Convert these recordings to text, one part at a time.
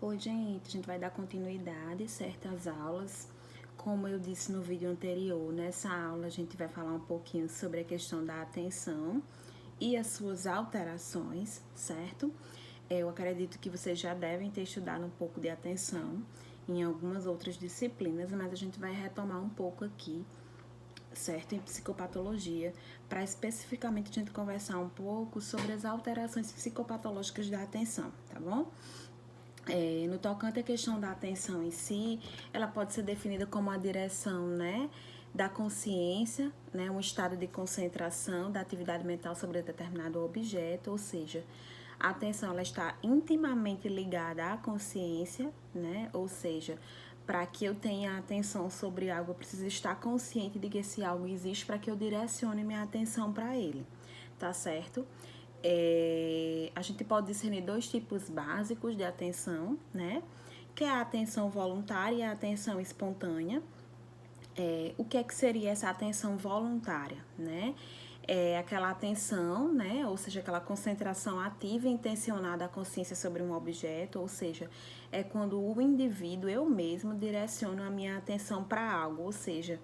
Oi, gente, a gente vai dar continuidade, certas aulas. Como eu disse no vídeo anterior, nessa aula a gente vai falar um pouquinho sobre a questão da atenção e as suas alterações, certo? Eu acredito que vocês já devem ter estudado um pouco de atenção em algumas outras disciplinas, mas a gente vai retomar um pouco aqui, certo? Em psicopatologia, para especificamente a gente conversar um pouco sobre as alterações psicopatológicas da atenção, tá bom? No tocante à questão da atenção em si, ela pode ser definida como a direção, né, da consciência, né, um estado de concentração da atividade mental sobre determinado objeto, ou seja, a atenção ela está intimamente ligada à consciência, né, ou seja, para que eu tenha atenção sobre algo, eu preciso estar consciente de que esse algo existe para que eu direcione minha atenção para ele, tá certo? A gente pode discernir dois tipos básicos de atenção, né? Que é a atenção voluntária e a atenção espontânea. O que é que seria essa atenção voluntária, né? É aquela atenção, né? Ou seja, aquela concentração ativa e intencionada à consciência sobre um objeto, ou seja, é quando o indivíduo, eu mesmo, direciono a minha atenção para algo, ou seja,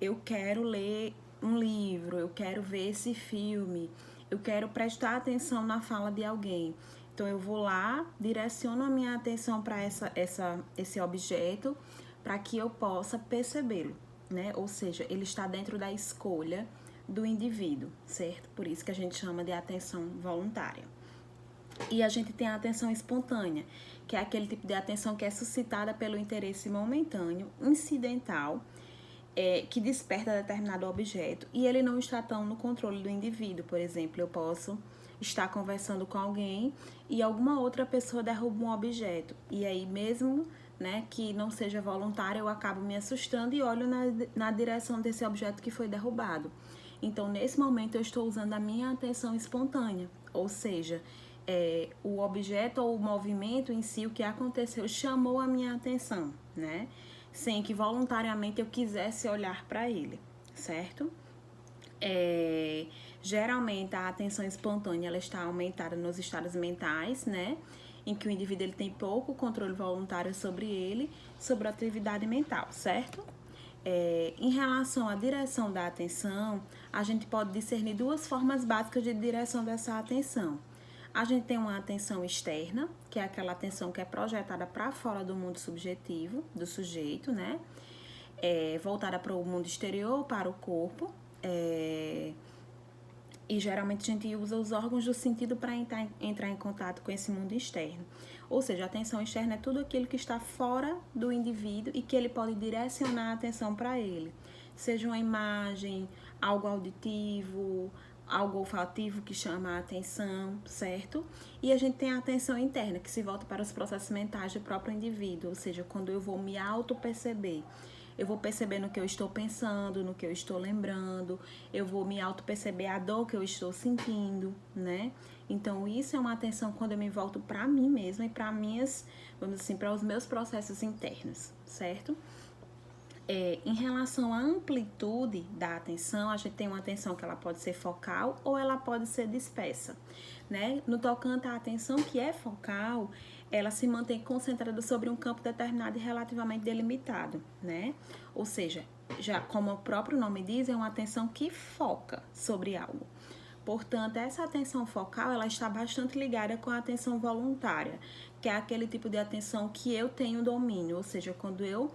eu quero ler um livro, eu quero ver esse filme, eu quero prestar atenção na fala de alguém. Então eu vou lá, direciono a minha atenção para esse objeto para que eu possa percebê-lo, né? Ou seja, ele está dentro da escolha do indivíduo, certo? Por isso que a gente chama de atenção voluntária. E a gente tem a atenção espontânea, que é aquele tipo de atenção que é suscitada pelo interesse momentâneo, incidental, que desperta determinado objeto e ele não está tão no controle do indivíduo. Por exemplo, eu posso estar conversando com alguém e alguma outra pessoa derruba um objeto. E aí mesmo, né, que não seja voluntário, eu acabo me assustando e olho na direção desse objeto que foi derrubado. Então, nesse momento, eu estou usando a minha atenção espontânea, ou seja, o objeto ou o movimento em si, o que aconteceu, chamou a minha atenção, né? Sem que voluntariamente eu quisesse olhar para ele, certo? Geralmente a atenção espontânea ela está aumentada nos estados mentais, né? Em que o indivíduo ele tem pouco controle voluntário sobre ele, sobre a atividade mental, certo? Em relação à direção da atenção, a gente pode discernir duas formas básicas de direção dessa atenção. A gente tem uma atenção externa, que é aquela atenção que é projetada para fora do mundo subjetivo do sujeito, né? Voltada para o mundo exterior, para o corpo. E geralmente a gente usa os órgãos do sentido para entrar em contato com esse mundo externo. Ou seja, a atenção externa é tudo aquilo que está fora do indivíduo e que ele pode direcionar a atenção para ele. Seja uma imagem, algo auditivo, algo olfativo que chama a atenção, certo? E a gente tem a atenção interna, que se volta para os processos mentais do próprio indivíduo, ou seja, quando eu vou me auto-perceber. Eu vou perceber no que eu estou pensando, no que eu estou lembrando, eu vou me auto-perceber a dor que eu estou sentindo, né? Então, isso é uma atenção quando eu me volto para mim mesma e para minhas, vamos dizer assim, para os meus processos internos, certo? Em relação à amplitude da atenção, a gente tem uma atenção que ela pode ser focal ou ela pode ser dispersa, né? No tocante à atenção que é focal, ela se mantém concentrada sobre um campo determinado e relativamente delimitado, né? Ou seja, já como o próprio nome diz, é uma atenção que foca sobre algo. Portanto, essa atenção focal, ela está bastante ligada com a atenção voluntária, que é aquele tipo de atenção que eu tenho domínio, ou seja, quando eu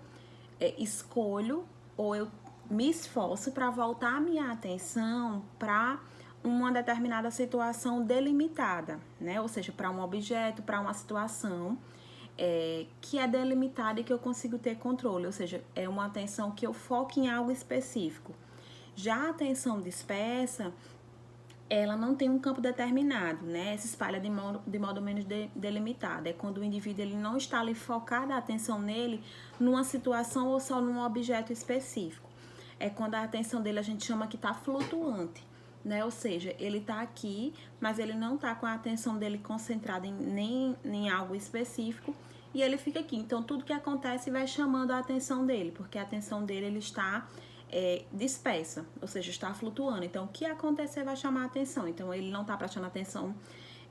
escolho ou eu me esforço para voltar a minha atenção para uma determinada situação delimitada, né? Ou seja, para um objeto, para uma situação que é delimitada e que eu consigo ter controle, ou seja, é uma atenção que eu foco em algo específico. Já a atenção dispersa, ela não tem um campo determinado, né? Se espalha de modo menos delimitado. É quando o indivíduo ele não está ali focado a atenção nele numa situação ou só num objeto específico. É quando a atenção dele a gente chama que está flutuante, né? Ou seja, ele está aqui, mas ele não está com a atenção dele concentrada nem em algo específico e ele fica aqui. Então, tudo que acontece vai chamando a atenção dele, porque a atenção dele ele está dispersa, ou seja, está flutuando. Então, o que acontecer vai chamar a atenção. Então, ele não está prestando atenção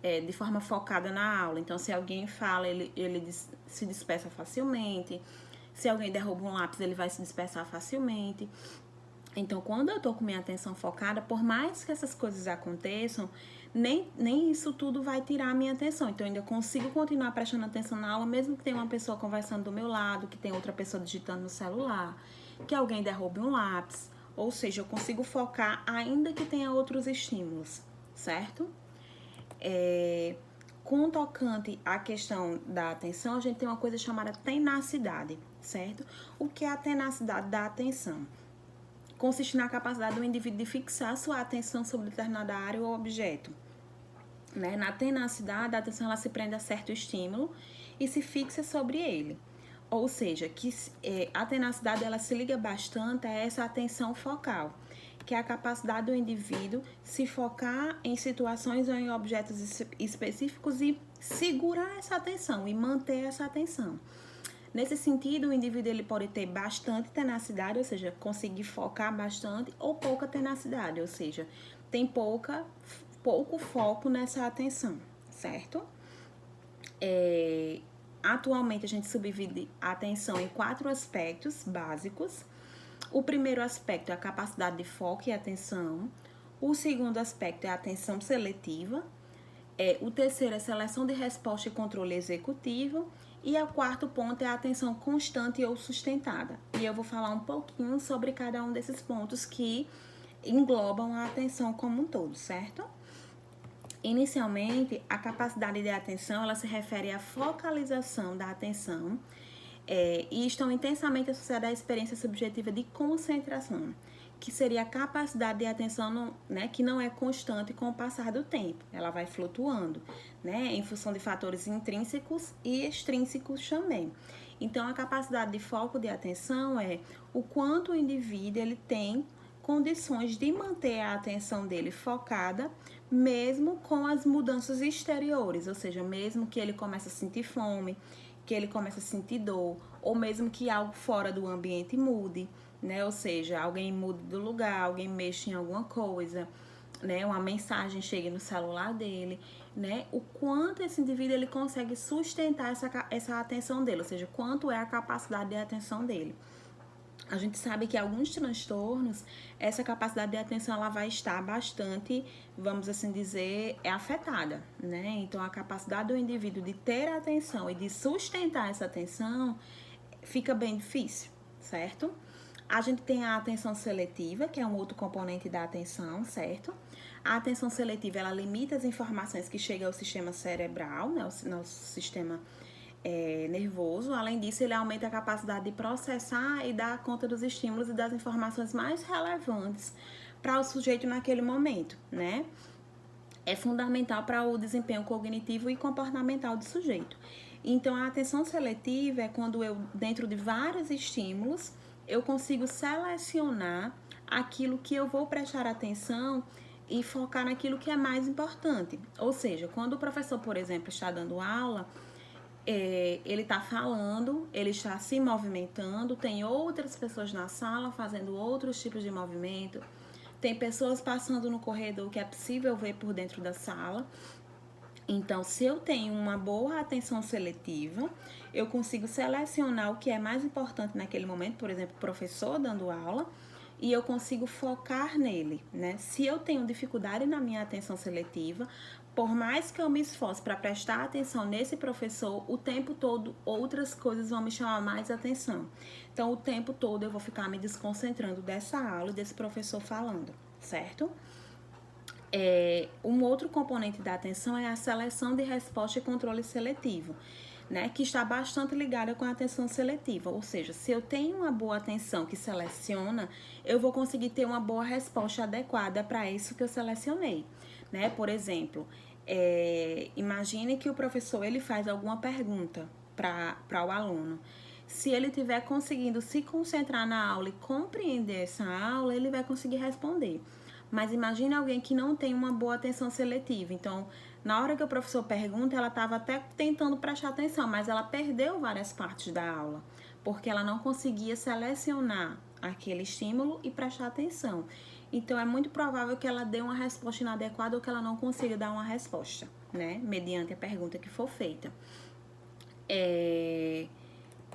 de forma focada na aula. Então, se alguém fala, ele se dispersa facilmente. Se alguém derruba um lápis, ele vai se dispersar facilmente. Então, quando eu tô com minha atenção focada, por mais que essas coisas aconteçam, nem isso tudo vai tirar a minha atenção. Então, eu ainda consigo continuar prestando atenção na aula, mesmo que tenha uma pessoa conversando do meu lado, que tem outra pessoa digitando no celular, que alguém derrube um lápis. Ou seja, eu consigo focar ainda que tenha outros estímulos, certo? Com tocante à questão da atenção, a gente tem uma coisa chamada tenacidade, certo? O que é a tenacidade da atenção? Consiste na capacidade do indivíduo de fixar sua atenção sobre determinada área ou objeto. Né? Na tenacidade, a atenção ela se prende a certo estímulo e se fixa sobre ele. Ou seja, que a tenacidade ela se liga bastante a essa atenção focal, que é a capacidade do indivíduo se focar em situações ou em objetos específicos e segurar essa atenção e manter essa atenção. Nesse sentido, o indivíduo ele pode ter bastante tenacidade, ou seja, conseguir focar bastante, ou pouca tenacidade, ou seja, tem pouco foco nessa atenção, certo? Atualmente, a gente subdivide a atenção em 4 aspectos básicos. O primeiro aspecto é a capacidade de foco e atenção. O segundo aspecto é a atenção seletiva. O terceiro é a seleção de resposta e controle executivo. E o quarto ponto é a atenção constante ou sustentada. E eu vou falar um pouquinho sobre cada um desses pontos que englobam a atenção como um todo, certo? Inicialmente, a capacidade de atenção, ela se refere à focalização da atenção e estão intensamente associadas à experiência subjetiva de concentração, que seria a capacidade de atenção que não é constante com o passar do tempo. Ela vai flutuando, em função de fatores intrínsecos e extrínsecos também. Então, a capacidade de foco de atenção é o quanto o indivíduo ele tem condições de manter a atenção dele focada, mesmo com as mudanças exteriores, ou seja, mesmo que ele comece a sentir fome, que ele comece a sentir dor, ou mesmo que algo fora do ambiente mude, ou seja, alguém mude do lugar, alguém mexa em alguma coisa, uma mensagem chegue no celular dele, o quanto esse indivíduo ele consegue sustentar essa atenção dele, ou seja, quanto é a capacidade de atenção dele. A gente sabe que alguns transtornos, essa capacidade de atenção ela vai estar bastante, vamos assim dizer, afetada, Então, a capacidade do indivíduo de ter atenção e de sustentar essa atenção fica bem difícil, certo? A gente tem a atenção seletiva, que é um outro componente da atenção, certo? A atenção seletiva, ela limita as informações que chegam ao sistema cerebral, o nosso sistema nervoso. Além disso, ele aumenta a capacidade de processar e dar conta dos estímulos e das informações mais relevantes para o sujeito naquele momento, É fundamental para o desempenho cognitivo e comportamental do sujeito. Então, a atenção seletiva é quando eu, dentro de vários estímulos, eu consigo selecionar aquilo que eu vou prestar atenção e focar naquilo que é mais importante. Ou seja, quando o professor, por exemplo, está dando aula, ele está falando, ele está se movimentando, tem outras pessoas na sala fazendo outros tipos de movimento, tem pessoas passando no corredor que é possível ver por dentro da sala. Então, se eu tenho uma boa atenção seletiva, eu consigo selecionar o que é mais importante naquele momento, por exemplo, o professor dando aula, e eu consigo focar nele, Se eu tenho dificuldade na minha atenção seletiva, por mais que eu me esforce para prestar atenção nesse professor, o tempo todo outras coisas vão me chamar mais atenção. Então, o tempo todo eu vou ficar me desconcentrando dessa aula e desse professor falando, certo? Um outro componente da atenção é a seleção de resposta e controle seletivo, que está bastante ligada com a atenção seletiva. Ou seja, se eu tenho uma boa atenção que seleciona, eu vou conseguir ter uma boa resposta adequada para isso que eu selecionei. Por exemplo, imagine que o professor ele faz alguma pergunta para o aluno. Se ele estiver conseguindo se concentrar na aula e compreender essa aula, ele vai conseguir responder. Mas imagine alguém que não tem uma boa atenção seletiva. Então, na hora que o professor pergunta, ela estava até tentando prestar atenção, mas ela perdeu várias partes da aula, porque ela não conseguia selecionar aquele estímulo e prestar atenção. Então, é muito provável que ela dê uma resposta inadequada ou que ela não consiga dar uma resposta, né? Mediante a pergunta que for feita.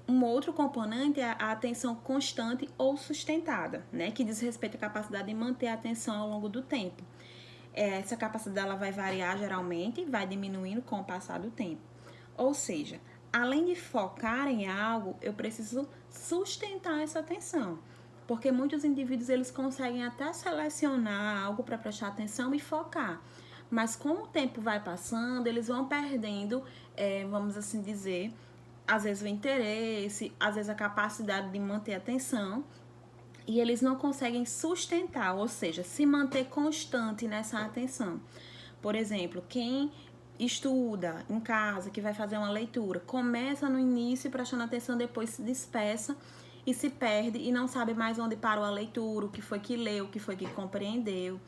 Um outro componente é a atenção constante ou sustentada, né? Que diz respeito à capacidade de manter a atenção ao longo do tempo. Essa capacidade ela vai variar geralmente, vai diminuindo com o passar do tempo. Ou seja, além de focar em algo, eu preciso sustentar essa atenção. Porque muitos indivíduos eles conseguem até selecionar algo para prestar atenção e focar. Mas com o tempo vai passando, eles vão perdendo, vamos assim dizer, às vezes o interesse, às vezes a capacidade de manter a atenção, e eles não conseguem sustentar, ou seja, se manter constante nessa atenção. Por exemplo, quem estuda em casa, que vai fazer uma leitura, começa no início prestando atenção, depois se dispersa e se perde e não sabe mais onde parou a leitura, o que foi que leu, o que foi que compreendeu.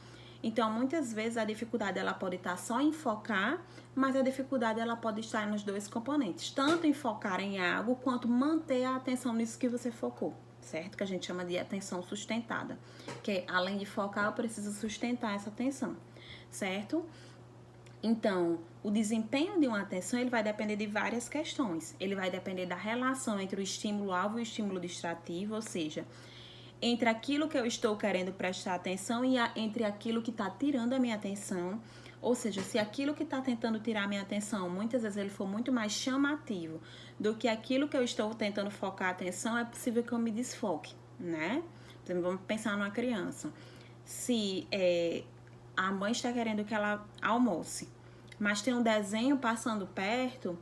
Então, muitas vezes a dificuldade ela pode estar só em focar, mas a dificuldade ela pode estar nos dois componentes, tanto em focar em algo quanto manter a atenção nisso que você focou, certo? Que a gente chama de atenção sustentada, que além de focar, eu preciso sustentar essa atenção, certo? Então, o desempenho de uma atenção ele vai depender de várias questões. Ele vai depender da relação entre o estímulo-alvo e o estímulo distrativo, ou seja, entre aquilo que eu estou querendo prestar atenção e entre aquilo que está tirando a minha atenção. Ou seja, se aquilo que está tentando tirar a minha atenção, muitas vezes ele for muito mais chamativo do que aquilo que eu estou tentando focar a atenção, é possível que eu me desfoque, né? Por exemplo, vamos pensar numa criança. Se a mãe está querendo que ela almoce, mas tem um desenho passando perto,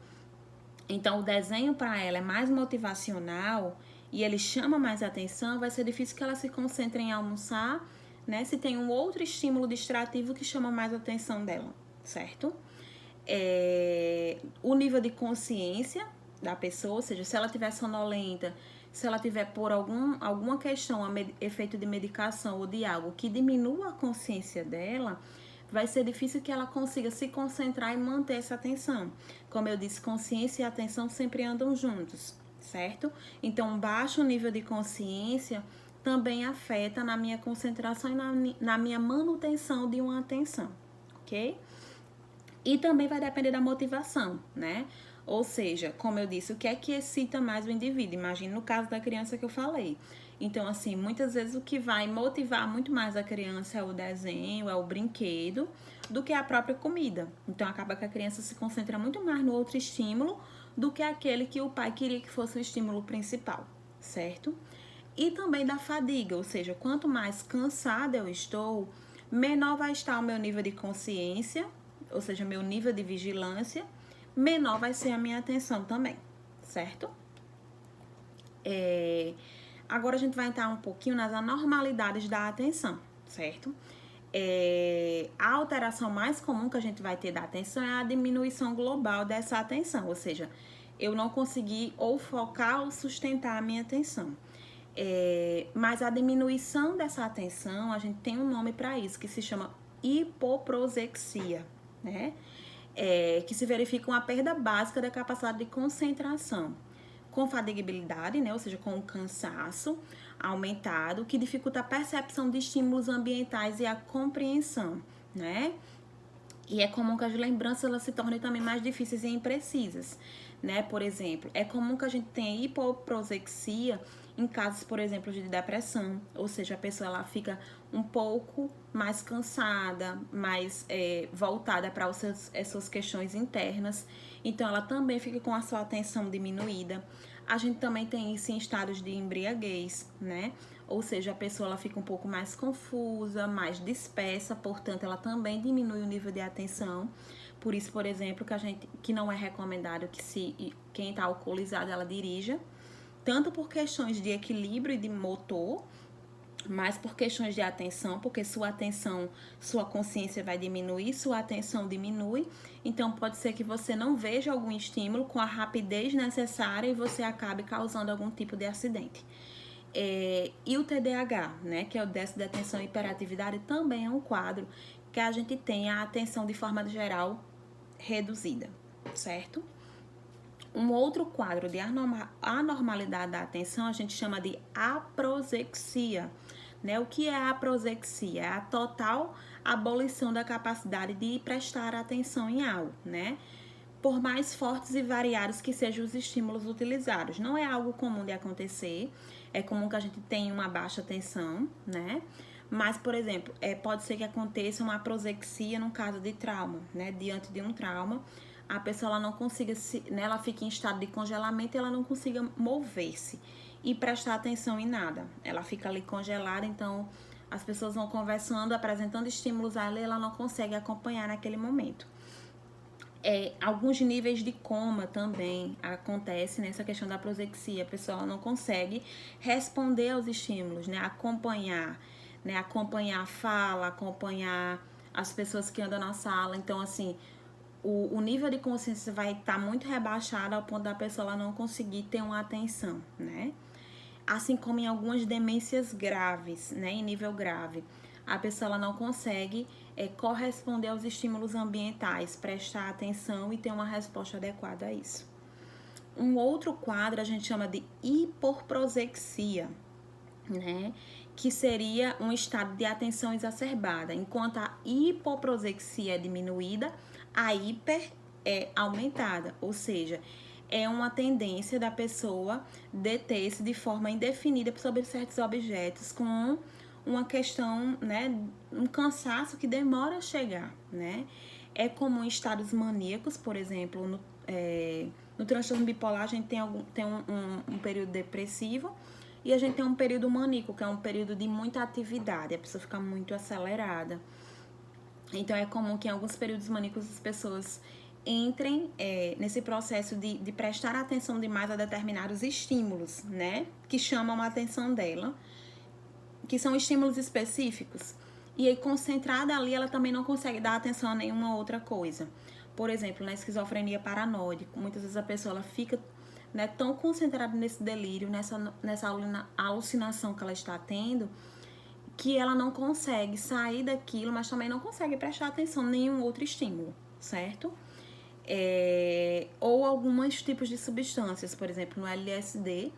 então o desenho para ela é mais motivacional e ele chama mais atenção, vai ser difícil que ela se concentre em almoçar, né? Se tem um outro estímulo distrativo que chama mais a atenção dela, certo? O nível de consciência da pessoa, ou seja, se ela estiver sonolenta, se ela tiver por alguma questão, efeito de medicação ou de algo que diminua a consciência dela, vai ser difícil que ela consiga se concentrar e manter essa atenção. Como eu disse, consciência e atenção sempre andam juntos, certo? Então, um baixo nível de consciência também afeta na minha concentração e na minha manutenção de uma atenção, ok? E também vai depender da motivação, né? Ou seja, como eu disse, o que é que excita mais o indivíduo? Imagina no caso da criança que eu falei. Então, assim, muitas vezes o que vai motivar muito mais a criança é o desenho, é o brinquedo, do que a própria comida. Então, acaba que a criança se concentra muito mais no outro estímulo do que aquele que o pai queria que fosse o estímulo principal, certo? E também da fadiga, ou seja, quanto mais cansada eu estou, menor vai estar o meu nível de consciência, ou seja, meu nível de vigilância, menor vai ser a minha atenção também, certo? Agora a gente vai entrar um pouquinho nas anormalidades da atenção, certo? A alteração mais comum que a gente vai ter da atenção é a diminuição global dessa atenção, ou seja, eu não consegui ou focar ou sustentar a minha atenção. Mas a diminuição dessa atenção, a gente tem um nome para isso, que se chama hipoprosexia, né? Que se verifica uma perda básica da capacidade de concentração, com fadigabilidade, né? Ou seja, com o cansaço aumentado, que dificulta a percepção de estímulos ambientais e a compreensão, né? E é comum que as lembranças elas se tornem também mais difíceis e imprecisas, né? Por exemplo, é comum que a gente tenha hipoprosexia em casos, por exemplo, de depressão, ou seja, a pessoa ela fica um pouco mais cansada, mais voltada para as suas questões internas, então ela também fica com a sua atenção diminuída. A gente também tem isso em estados de embriaguez, né? Ou seja, a pessoa ela fica um pouco mais confusa, mais dispersa, portanto, ela também diminui o nível de atenção. Por isso, por exemplo, que não é recomendado que quem está alcoolizado ela dirija, tanto por questões de equilíbrio e de motor, mas por questões de atenção, porque sua consciência vai diminuir, sua atenção diminui, então pode ser que você não veja algum estímulo com a rapidez necessária e você acabe causando algum tipo de acidente. E o TDAH, né, que é o déficit de atenção e hiperatividade, também é um quadro que a gente tem a atenção de forma geral reduzida, certo? Um outro quadro de anormalidade da atenção a gente chama de aprosexia, né? O que é a prosexia? É a total abolição da capacidade de prestar atenção em algo, né? Por mais fortes e variados que sejam os estímulos utilizados. Não é algo comum de acontecer, é comum que a gente tenha uma baixa atenção, né? Mas, por exemplo, pode ser que aconteça uma prosexia no caso de trauma, né? Diante de um trauma, a pessoa ela não consiga, né? Ela fica em estado de congelamento e ela não consiga mover-se e prestar atenção em nada. Ela fica ali congelada, então as pessoas vão conversando, apresentando estímulos a ela e ela não consegue acompanhar naquele momento. Alguns níveis de coma também acontece nessa questão da prosexia. A pessoa não consegue responder aos estímulos, né? Acompanhar a fala, acompanhar as pessoas que andam na sala. Então, assim, o nível de consciência vai estar muito rebaixado ao ponto da pessoa ela não conseguir ter uma atenção, né? Assim como em algumas demências graves, né? Em nível grave, a pessoa ela não consegue corresponder aos estímulos ambientais, prestar atenção e ter uma resposta adequada a isso. Um outro quadro a gente chama de hipoprosexia, né? Que seria um estado de atenção exacerbada. Enquanto a hipoprosexia é diminuída, a hiper é aumentada, ou seja, é uma tendência da pessoa deter-se de forma indefinida sobre certos objetos com uma questão, né, um cansaço que demora a chegar, né? É comum em estados maníacos, por exemplo, no transtorno bipolar a gente tem um período depressivo e a gente tem um período maníaco, que é um período de muita atividade, a pessoa fica muito acelerada. Então é comum que em alguns períodos maníacos as pessoas entrem nesse processo de prestar atenção demais a determinados estímulos, né? Que chamam a atenção dela, que são estímulos específicos. E aí, concentrada ali, ela também não consegue dar atenção a nenhuma outra coisa. Por exemplo, na esquizofrenia paranoide, muitas vezes a pessoa ela fica, né, tão concentrada nesse delírio, nessa alucinação que ela está tendo, que ela não consegue sair daquilo, mas também não consegue prestar atenção a nenhum outro estímulo, certo? Ou alguns tipos de substâncias, por exemplo, no LSD,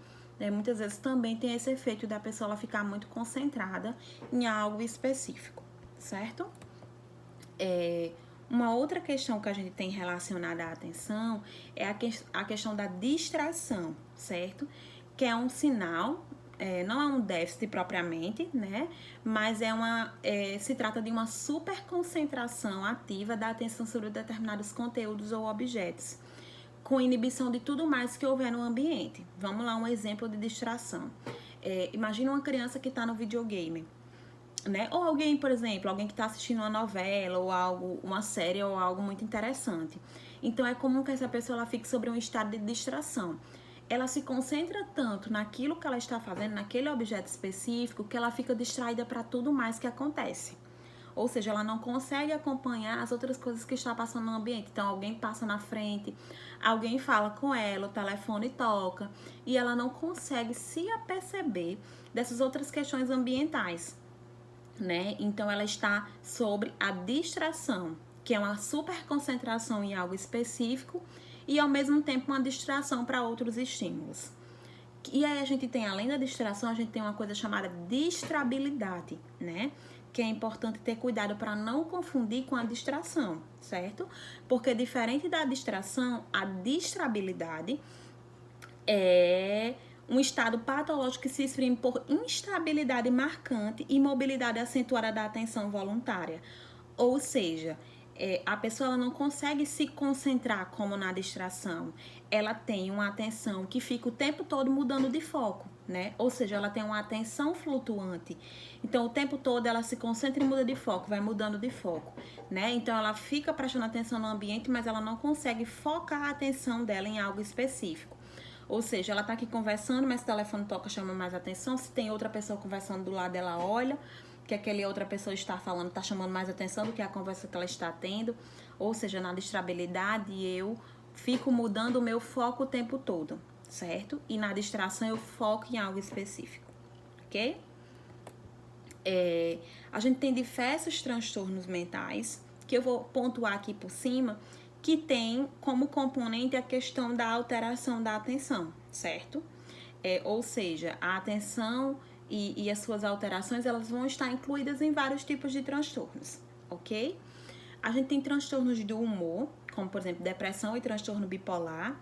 muitas vezes também tem esse efeito da pessoa ela ficar muito concentrada em algo específico, certo? Uma outra questão que a gente tem relacionada à atenção é a questão da distração, certo? Que é um sinal, não é um déficit propriamente, né? Mas se trata de uma superconcentração ativa da atenção sobre determinados conteúdos ou objetos, com inibição de tudo mais que houver no ambiente. Vamos lá, um exemplo de distração. Imagina uma criança que está no videogame, né? Ou alguém, por exemplo, alguém que está assistindo uma novela ou algo, uma série ou algo muito interessante. Então é comum que essa pessoa ela fique sobre um estado de distração. Ela se concentra tanto naquilo que ela está fazendo, naquele objeto específico, que ela fica distraída para tudo mais que acontece. Ou seja, ela não consegue acompanhar as outras coisas que está passando no ambiente. Então, alguém passa na frente, alguém fala com ela, o telefone toca, e ela não consegue se aperceber dessas outras questões ambientais, né? Então, ela está sobre a distração, que é uma super concentração em algo específico e, ao mesmo tempo, uma distração para outros estímulos. E aí, a gente tem, além da distração, a gente tem uma coisa chamada distrabilidade, né? Que é importante ter cuidado para não confundir com a distração, certo? Porque diferente da distração, a distrabilidade é um estado patológico que se exprime por instabilidade marcante e mobilidade acentuada da atenção voluntária. Ou seja, a pessoa ela não consegue se concentrar como na distração. Ela tem uma atenção que fica o tempo todo mudando de foco, né? Ou seja, ela tem uma atenção flutuante. Então, o tempo todo ela se concentra e muda de foco, vai mudando de foco, né? Então, ela fica prestando atenção no ambiente, mas ela não consegue focar a atenção dela em algo específico. Ou seja, ela tá aqui conversando, mas o telefone toca, chama mais atenção. Se tem outra pessoa conversando do lado, ela olha que aquela outra pessoa está falando, está chamando mais atenção do que a conversa que ela está tendo. Ou seja, na distrabilidade, eu fico mudando o meu foco o tempo todo, certo? E na distração, eu foco em algo específico, ok? A gente tem diversos transtornos mentais, que eu vou pontuar aqui por cima, que tem como componente a questão da alteração da atenção, certo? Ou seja, a atenção e as suas alterações, elas vão estar incluídas em vários tipos de transtornos, ok? A gente tem transtornos do humor, como por exemplo depressão e transtorno bipolar,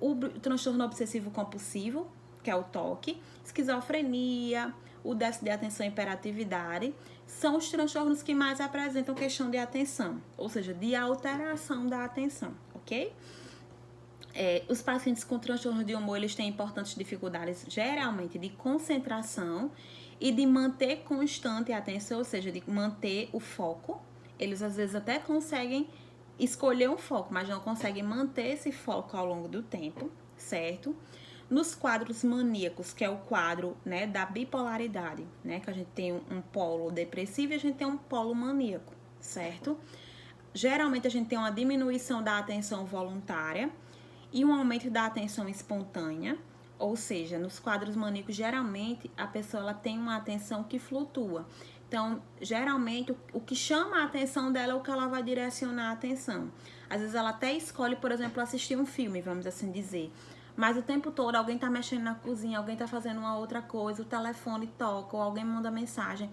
o transtorno obsessivo compulsivo, que é o TOC, esquizofrenia, o déficit de atenção e hiperatividade, são os transtornos que mais apresentam questão de atenção, ou seja, de alteração da atenção, ok? Os pacientes com transtorno de humor, eles têm importantes dificuldades, geralmente, de concentração e de manter constante a atenção, ou seja, de manter o foco. Eles, às vezes, até conseguem escolher um foco, mas não conseguem manter esse foco ao longo do tempo, certo? Nos quadros maníacos, que é o quadro, né, da bipolaridade, né, que a gente tem um polo depressivo e a gente tem um polo maníaco, certo? Geralmente, a gente tem uma diminuição da atenção voluntária e um aumento da atenção espontânea, ou seja, nos quadros maníacos, geralmente, a pessoa ela tem uma atenção que flutua. Então, geralmente, o que chama a atenção dela é o que ela vai direcionar a atenção. Às vezes, ela até escolhe, por exemplo, assistir um filme, vamos assim dizer. Mas o tempo todo, alguém tá mexendo na cozinha, alguém tá fazendo uma outra coisa, o telefone toca, ou alguém manda mensagem.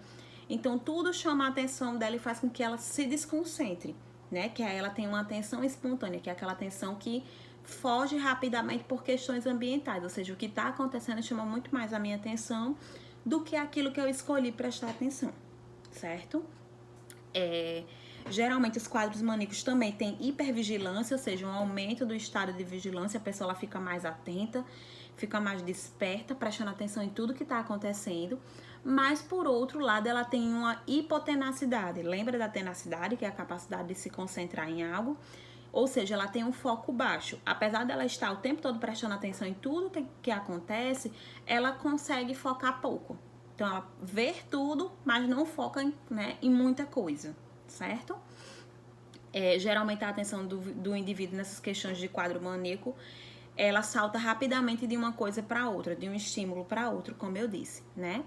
Então, tudo chama a atenção dela e faz com que ela se desconcentre, né? Que aí ela tem uma atenção espontânea, que é aquela atenção que foge rapidamente por questões ambientais, ou seja, o que está acontecendo chama muito mais a minha atenção do que aquilo que eu escolhi prestar atenção, certo? Geralmente os quadros maníacos também têm hipervigilância, ou seja, um aumento do estado de vigilância, a pessoa ela fica mais atenta, fica mais desperta, prestando atenção em tudo que está acontecendo, mas por outro lado ela tem uma hipotenacidade, lembra da tenacidade, que é a capacidade de se concentrar em algo? Ou seja, ela tem um foco baixo. Apesar dela estar o tempo todo prestando atenção em tudo que acontece, ela consegue focar pouco. Então, ela vê tudo, mas não foca em muita coisa, certo? Geralmente, a atenção do indivíduo nessas questões de quadro maníaco, ela salta rapidamente de uma coisa para outra, de um estímulo para outro, como eu disse, né?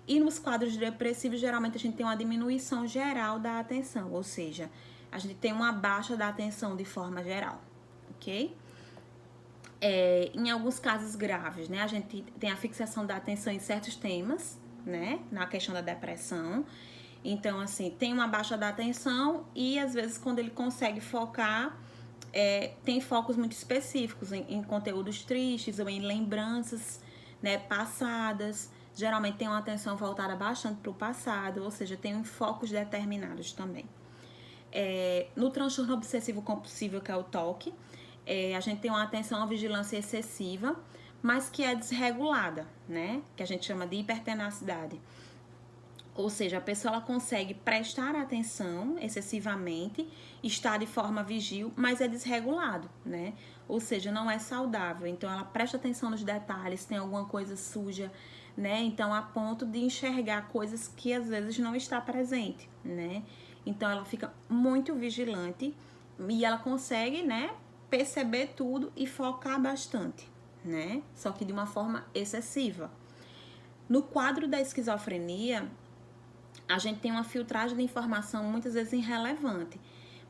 E nos quadros depressivos, geralmente, a gente tem uma diminuição geral da atenção, ou seja, a gente tem uma baixa da atenção de forma geral, ok? Em alguns casos graves, né, a gente tem a fixação da atenção em certos temas, né, na questão da depressão. Então, assim, tem uma baixa da atenção e, às vezes, quando ele consegue focar, tem focos muito específicos em conteúdos tristes ou em lembranças, né, passadas. Geralmente tem uma atenção voltada bastante para o passado, ou seja, tem focos determinados também. No transtorno obsessivo compulsivo, que é o TOC, a gente tem uma atenção à vigilância excessiva, mas que é desregulada, né? Que a gente chama de hipertenacidade. Ou seja, a pessoa ela consegue prestar atenção excessivamente, estar de forma vigil, mas é desregulado, né? Ou seja, não é saudável. Então, ela presta atenção nos detalhes, tem alguma coisa suja, né? Então, a ponto de enxergar coisas que às vezes não está presente, né? Então, ela fica muito vigilante e ela consegue, né, perceber tudo e focar bastante, né? Só que de uma forma excessiva. No quadro da esquizofrenia, a gente tem uma filtragem de informação muitas vezes irrelevante.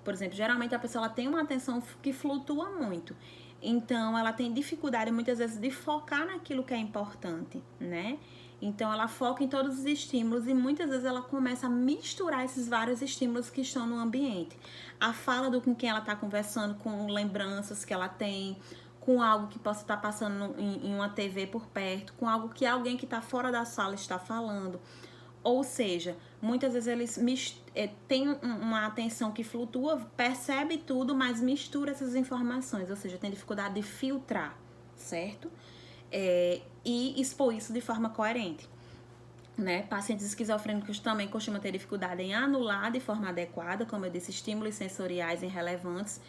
Por exemplo, geralmente a pessoa ela tem uma atenção que flutua muito. Então, ela tem dificuldade muitas vezes de focar naquilo que é importante, né? Então, ela foca em todos os estímulos e muitas vezes ela começa a misturar esses vários estímulos que estão no ambiente. A fala com quem ela está conversando, com lembranças que ela tem, com algo que possa estar passando em uma TV por perto, com algo que alguém que está fora da sala está falando. Ou seja, muitas vezes eles têm uma atenção que flutua, percebe tudo, mas mistura essas informações, ou seja, tem dificuldade de filtrar, certo? E expor isso de forma coerente, né? Pacientes esquizofrênicos também costumam ter dificuldade em anular de forma adequada, como eu disse, estímulos sensoriais irrelevantes,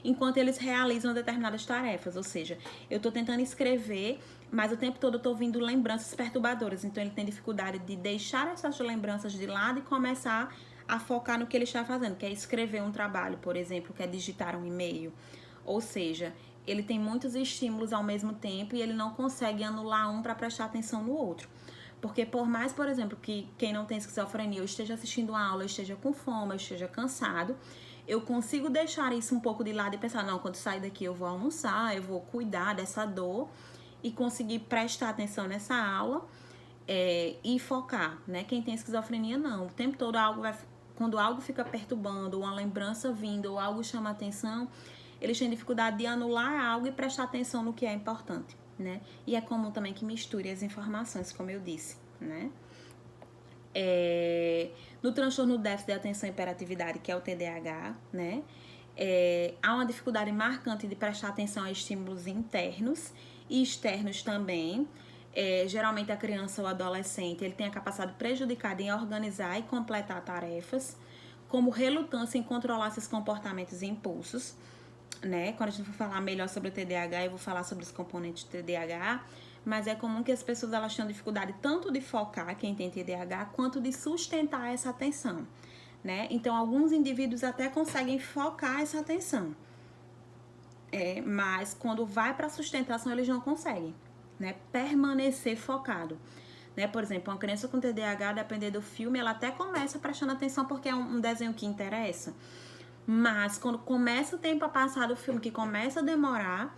enquanto eles realizam determinadas tarefas, ou seja, eu estou tentando escrever, mas o tempo todo eu estou ouvindo lembranças perturbadoras, então ele tem dificuldade de deixar essas lembranças de lado e começar a focar no que ele está fazendo, que é escrever um trabalho, por exemplo, que é digitar um e-mail, ou seja, ele tem muitos estímulos ao mesmo tempo e ele não consegue anular um para prestar atenção no outro. Porque por mais, por exemplo, que quem não tem esquizofrenia eu esteja assistindo a aula, eu esteja com fome, eu esteja cansado, eu consigo deixar isso um pouco de lado e pensar, não, quando sair daqui eu vou almoçar, eu vou cuidar dessa dor e conseguir prestar atenção nessa aula e focar, né? Quem tem esquizofrenia, não. O tempo todo quando algo fica perturbando, uma lembrança vindo, ou algo chama atenção, eles têm dificuldade de anular algo e prestar atenção no que é importante, né? E é comum também que misture as informações, como eu disse, né? No transtorno déficit de atenção e hiperatividade, que é o TDAH, né? Há uma dificuldade marcante de prestar atenção a estímulos internos e externos também. Geralmente a criança ou adolescente ele tem a capacidade prejudicada em organizar e completar tarefas, como relutância em controlar seus comportamentos e impulsos, né? Quando a gente for falar melhor sobre o TDAH, eu vou falar sobre os componentes do TDAH, mas é comum que as pessoas elas tenham dificuldade tanto de focar, quem tem TDAH, quanto de sustentar essa atenção, né? Então, alguns indivíduos até conseguem focar essa atenção, mas quando vai para a sustentação, eles não conseguem, né? Permanecer focado. Né? Por exemplo, uma criança com TDAH, dependendo do filme, ela até começa prestando atenção porque é um desenho que interessa. Mas quando começa o tempo a passar do filme, que começa a demorar,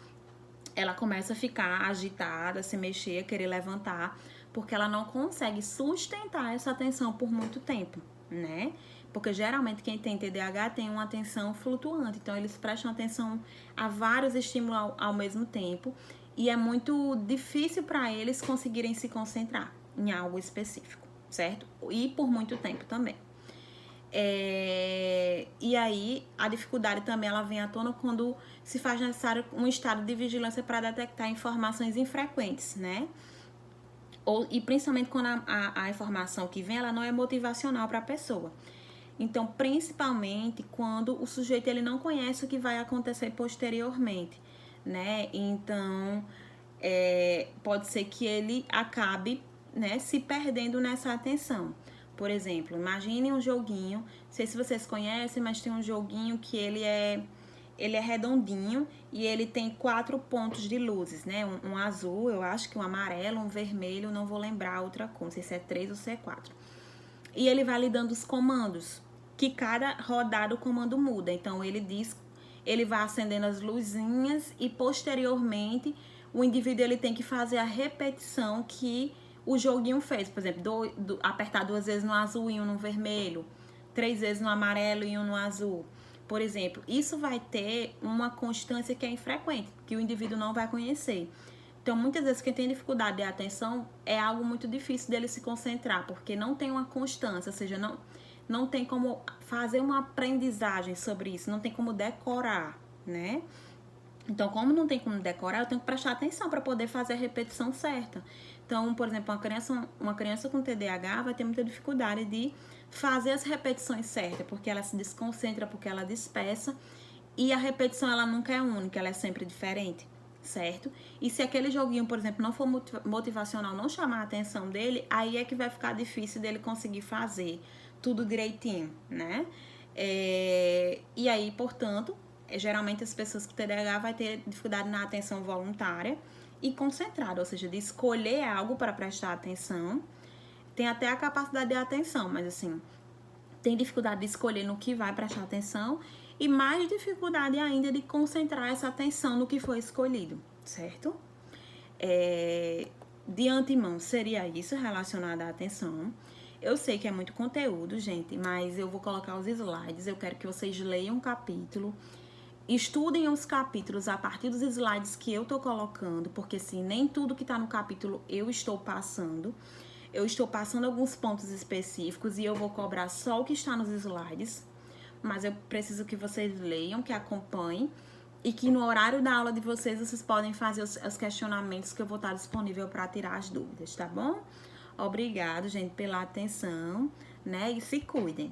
ela começa a ficar agitada, se mexer, querer levantar, porque ela não consegue sustentar essa atenção por muito tempo, né? Porque geralmente quem tem TDAH tem uma atenção flutuante, então eles prestam atenção a vários estímulos ao mesmo tempo e é muito difícil para eles conseguirem se concentrar em algo específico, certo? E por muito tempo também. E aí a dificuldade também ela vem à tona quando se faz necessário um estado de vigilância para detectar informações infrequentes, né? E principalmente quando a informação que vem ela não é motivacional para a pessoa. Então, principalmente quando o sujeito ele não conhece o que vai acontecer posteriormente, né? Então, pode ser que ele acabe, né, se perdendo nessa atenção. Por exemplo, imagine um joguinho, não sei se vocês conhecem, mas tem um joguinho que ele é redondinho e ele tem 4 pontos de luzes, né? Um azul, eu acho que um amarelo, um vermelho, não vou lembrar a outra cor, não sei se é 3 ou se é 4. E ele vai lhe dando os comandos, que cada rodada o comando muda. Então ele vai acendendo as luzinhas e posteriormente o indivíduo ele tem que fazer a repetição que o joguinho fez, por exemplo, apertar 2 vezes no azul e 1 no vermelho, 3 vezes no amarelo e 1 no azul. Por exemplo, isso vai ter uma constância que é infrequente, que o indivíduo não vai conhecer. Então, muitas vezes, quem tem dificuldade de atenção é algo muito difícil dele se concentrar, porque não tem uma constância, ou seja, não tem como fazer uma aprendizagem sobre isso, não tem como decorar, né? Então, como não tem como decorar, eu tenho que prestar atenção para poder fazer a repetição certa. Então, por exemplo, uma criança com TDAH vai ter muita dificuldade de fazer as repetições certas, porque ela se desconcentra, porque ela dispersa, e a repetição ela nunca é única, ela é sempre diferente, certo? E se aquele joguinho, por exemplo, não for motivacional, não chamar a atenção dele, aí é que vai ficar difícil dele conseguir fazer tudo direitinho, né? E aí, portanto, geralmente as pessoas com TDAH vai ter dificuldade na atenção voluntária e concentrada, ou seja, de escolher algo para prestar atenção. Tem até a capacidade de atenção, mas assim, tem dificuldade de escolher no que vai prestar atenção e mais dificuldade ainda de concentrar essa atenção no que foi escolhido, certo? De antemão, seria isso relacionado à atenção. Eu sei que é muito conteúdo, gente, mas eu vou colocar os slides, eu quero que vocês leiam um capítulo, estudem os capítulos a partir dos slides que eu tô colocando, porque assim, nem tudo que tá no capítulo eu estou passando. Eu estou passando alguns pontos específicos e eu vou cobrar só o que está nos slides, mas eu preciso que vocês leiam, que acompanhem e que no horário da aula de vocês podem fazer os questionamentos que eu vou estar disponível para tirar as dúvidas, tá bom? Obrigado, gente, pela atenção, né? E se cuidem.